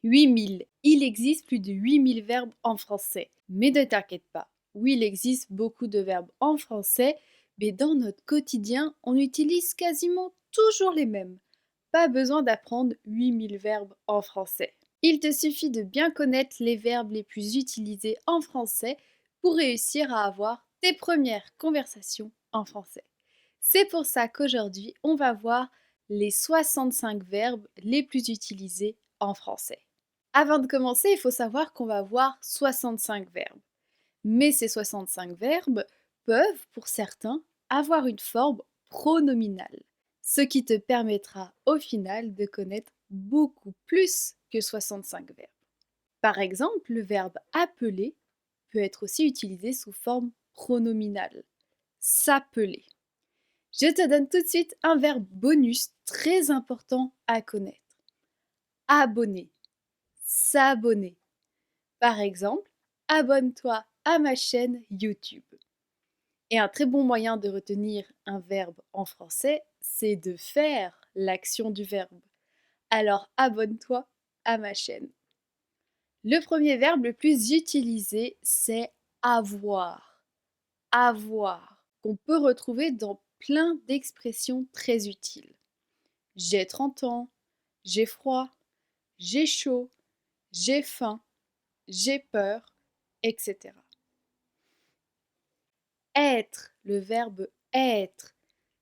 8000. Il existe plus de 8000 verbes en français. Mais ne t'inquiète pas. Oui, il existe beaucoup de verbes en français, mais dans notre quotidien, on utilise quasiment toujours les mêmes. Pas besoin d'apprendre 8000 verbes en français. Il te suffit de bien connaître les verbes les plus utilisés en français pour réussir à avoir tes premières conversations en français. C'est pour ça qu'aujourd'hui, on va voir les 65 verbes les plus utilisés en français. Avant de commencer, il faut savoir qu'on va voir 65 verbes. Mais ces 65 verbes peuvent, pour certains, avoir une forme pronominale, ce qui te permettra au final de connaître beaucoup plus que 65 verbes. Par exemple, le verbe appeler peut être aussi utilisé sous forme pronominale. S'appeler. Je te donne tout de suite un verbe bonus très important à connaître. Abonner. S'abonner. Par exemple, abonne-toi à ma chaîne YouTube. Et un très bon moyen de retenir un verbe en français, c'est de faire l'action du verbe. Alors abonne-toi à ma chaîne. Le premier verbe le plus utilisé, c'est avoir. Avoir, qu'on peut retrouver dans plein d'expressions très utiles. J'ai 30 ans, j'ai froid, j'ai chaud, j'ai faim, j'ai peur, etc. Être, le verbe être,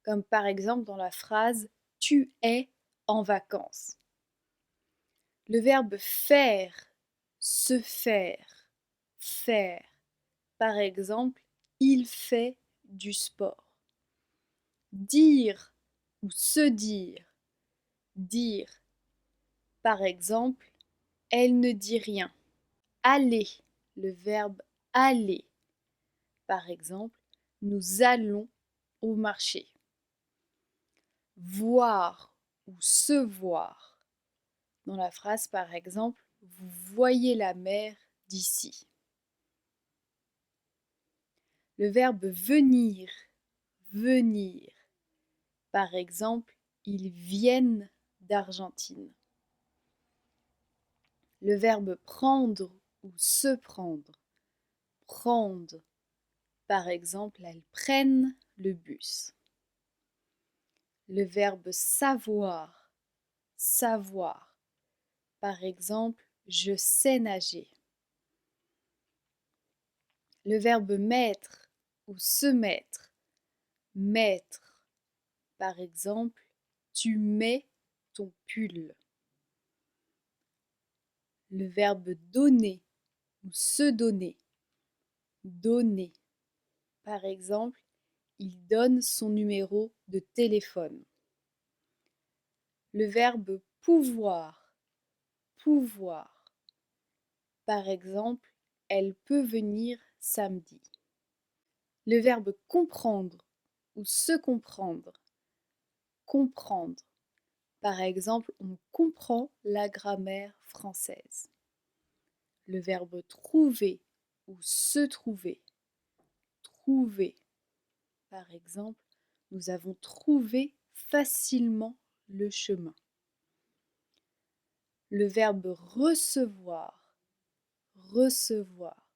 comme par exemple dans la phrase tu es en vacances. Le verbe faire, se faire, faire. Par exemple, il fait du sport. Dire ou se dire, dire. Par exemple, elle ne dit rien. Aller, le verbe aller. Par exemple, nous allons au marché. Voir ou se voir. Dans la phrase par exemple, vous voyez la mer d'ici. Le verbe venir, venir. Par exemple, ils viennent d'Argentine. Le verbe prendre ou se prendre, prendre. Par exemple, elles prennent le bus. Le verbe savoir, savoir. Par exemple, je sais nager. Le verbe mettre ou se mettre, mettre. Par exemple, tu mets ton pull. Le verbe donner ou se donner, donner. Par exemple, il donne son numéro de téléphone. Le verbe pouvoir, pouvoir. Par exemple, elle peut venir samedi. Le verbe comprendre ou se comprendre, comprendre. Par exemple, on comprend la grammaire française. Le verbe trouver ou se trouver, trouver. Par exemple, nous avons trouvé facilement le chemin. Le verbe recevoir, recevoir.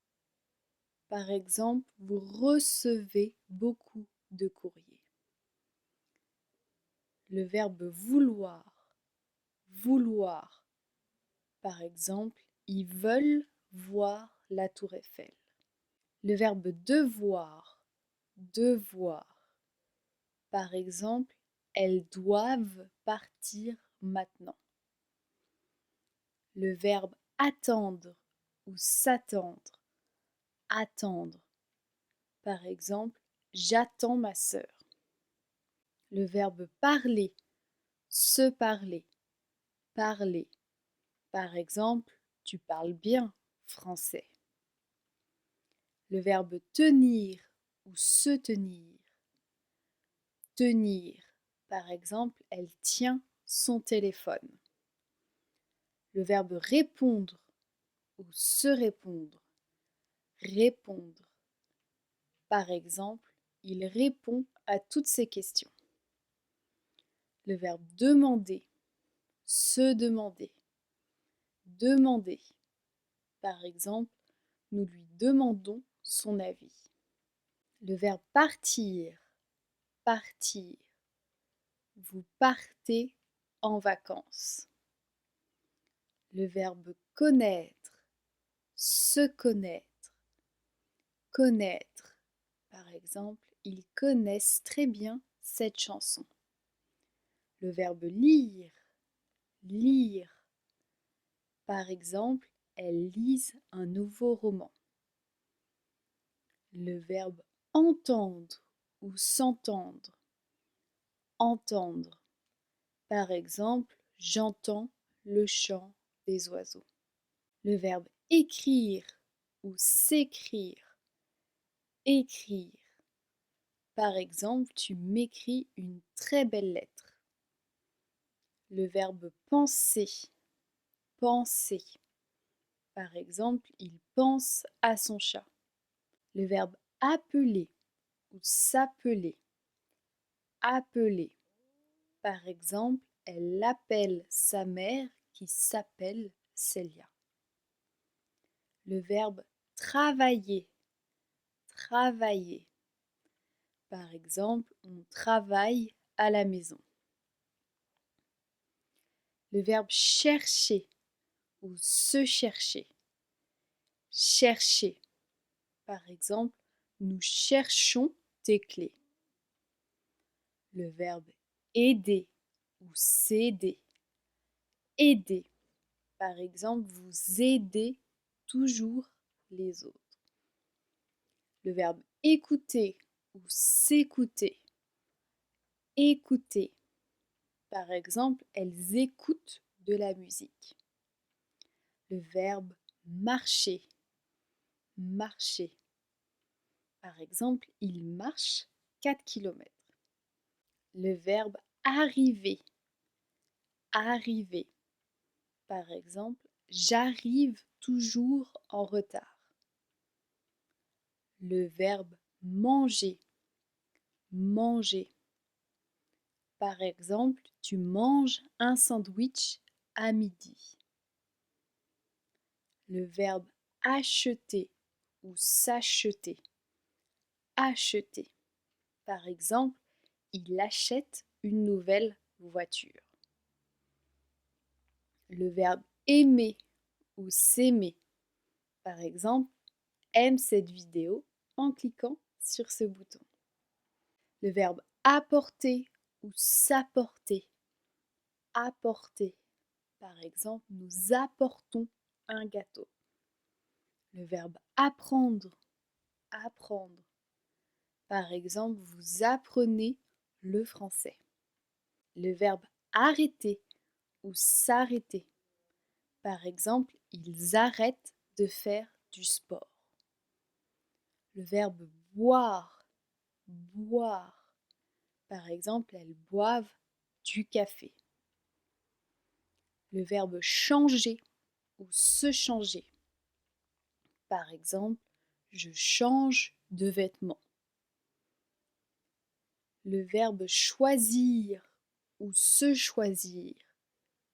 Par exemple, vous recevez beaucoup de courriers. Le verbe vouloir, vouloir. Par exemple, ils veulent voir la tour Eiffel. Le verbe devoir, devoir. Par exemple, elles doivent partir maintenant. Le verbe attendre ou s'attendre, attendre. Par exemple, j'attends ma sœur. Le verbe parler, se parler, parler. Par exemple, tu parles bien français. Le verbe tenir ou se tenir, tenir. Par exemple, elle tient son téléphone. Le verbe répondre ou se répondre, répondre. Par exemple, il répond à toutes ces questions. Le verbe demander, se demander. demander. Par exemple, nous lui demandons son avis. Le verbe partir, partir. Vous partez en vacances. Le verbe connaître, se connaître, connaître. Par exemple, ils connaissent très bien cette chanson. Le verbe lire, lire. Par exemple, elles lisent un nouveau roman. Le verbe entendre ou s'entendre, entendre. Par exemple, j'entends le chant des oiseaux. Le verbe écrire ou s'écrire, écrire. Par exemple, tu m'écris une très belle lettre. Le verbe penser, penser. Par exemple, il pense à son chat. Le verbe appeler ou s'appeler, appeler. Par exemple, elle appelle sa mère qui s'appelle Célia. Le verbe travailler, travailler. Par exemple, on travaille à la maison. Le verbe chercher ou se chercher, chercher. Par exemple, nous cherchons tes clés. Le verbe aider ou s'aider, aider. Par exemple, vous aidez toujours les autres. Le verbe écouter ou s'écouter, écouter. Par exemple, elles écoutent de la musique. Le verbe marcher, marcher. Par exemple, il marche 4 km. Le verbe arriver, arriver. Par exemple, j'arrive toujours en retard. Le verbe manger, manger. Par exemple, tu manges un sandwich à midi. Le verbe acheter ou s'acheter, acheter. Par exemple, il achète une nouvelle voiture. Le verbe aimer ou s'aimer. Par exemple, aime cette vidéo en cliquant sur ce bouton. Le verbe apporter ou s'apporter, apporter. Par exemple, nous apportons un gâteau. Le verbe apprendre, apprendre. Par exemple, vous apprenez le français. Le verbe arrêter ou s'arrêter. Par exemple, ils arrêtent de faire du sport. Le verbe boire, boire. Par exemple, elles boivent du café. Le verbe changer ou se changer. Par exemple, je change de vêtements. Le verbe choisir ou se choisir,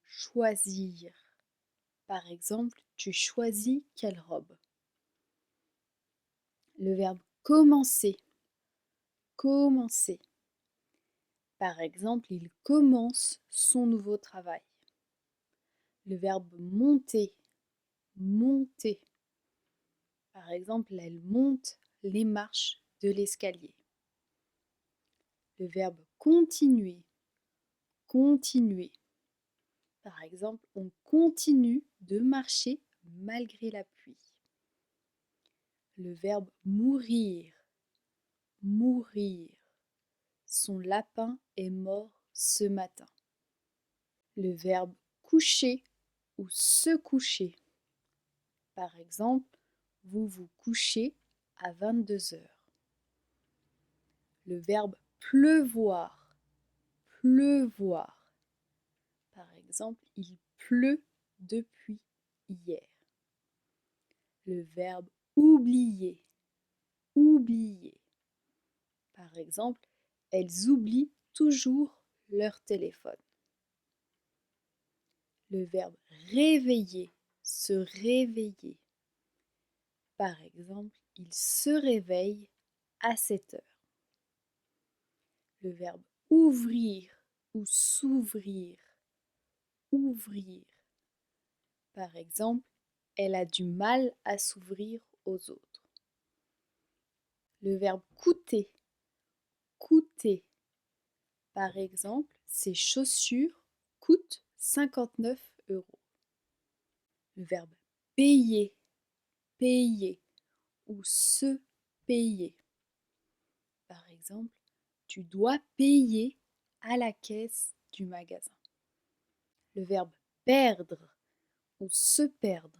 choisir. Par exemple, tu choisis quelle robe. Le verbe commencer, commencer. Par exemple, il commence son nouveau travail. Le verbe monter, monter. Par exemple, elle monte les marches de l'escalier. Le verbe continuer, continuer. Par exemple, on continue de marcher malgré la pluie. Le verbe mourir, mourir. Son lapin est mort ce matin. Le verbe coucher ou se coucher. Par exemple, vous vous couchez à 22 heures. Le verbe pleuvoir, pleuvoir. Par exemple, il pleut depuis hier. Le verbe oublier, oublier. Par exemple, elles oublient toujours leur téléphone. Le verbe réveiller se réveiller. Par exemple, il se réveille à 7 heures. Le verbe ouvrir ou s'ouvrir. Ouvrir. Par exemple, elle a du mal à s'ouvrir aux autres. Le verbe coûter. Coûter. Par exemple, ces chaussures coûtent 59 euros. Le verbe payer. Payer ou se payer. Par exemple, tu dois payer à la caisse du magasin. Le verbe perdre ou se perdre.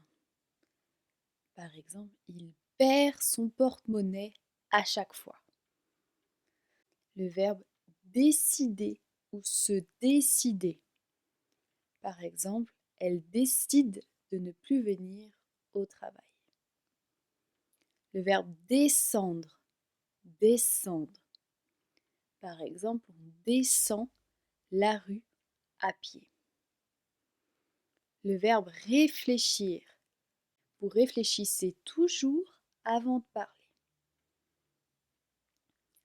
Par exemple, il perd son porte-monnaie à chaque fois. Le verbe décider ou se décider. Par exemple, elle décide de ne plus venir au travail. Le verbe descendre. Descendre. Par exemple, on descend la rue à pied. Le verbe réfléchir. Vous réfléchissez toujours avant de parler.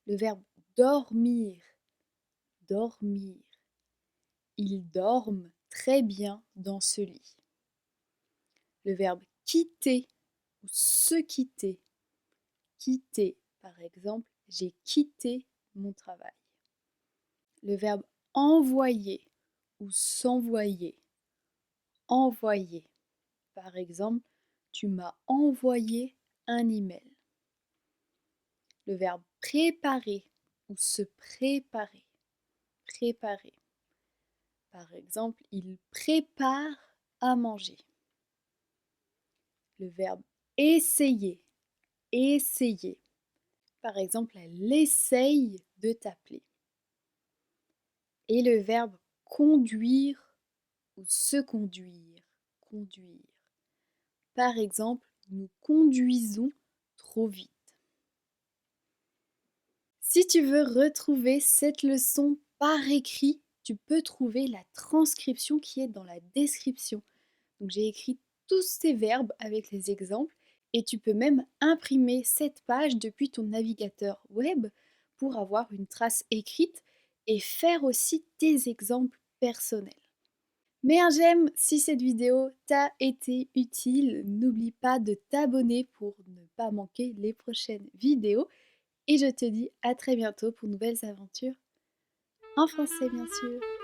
Le verbe dormir. Dormir. Ils dorment très bien dans ce lit. Le verbe quitter ou se quitter. Quitter, par exemple, j'ai quitté mon travail. Le verbe envoyer ou s'envoyer. Envoyer. Par exemple, tu m'as envoyé un email. Le verbe préparer ou se préparer. Préparer. Par exemple, il prépare à manger. Le verbe essayer. Essayer. Par exemple, elle essaye de t'appeler. Et le verbe conduire ou se conduire. Conduire. Par exemple, nous conduisons trop vite. Si tu veux retrouver cette leçon par écrit, tu peux trouver la transcription qui est dans la description. Donc j'ai écrit tous ces verbes avec les exemples et tu peux même imprimer cette page depuis ton navigateur web pour avoir une trace écrite et faire aussi tes exemples personnels. Mets un j'aime si cette vidéo t'a été utile. N'oublie pas de t'abonner pour ne pas manquer les prochaines vidéos. Et je te dis à très bientôt pour de nouvelles aventures en français bien sûr.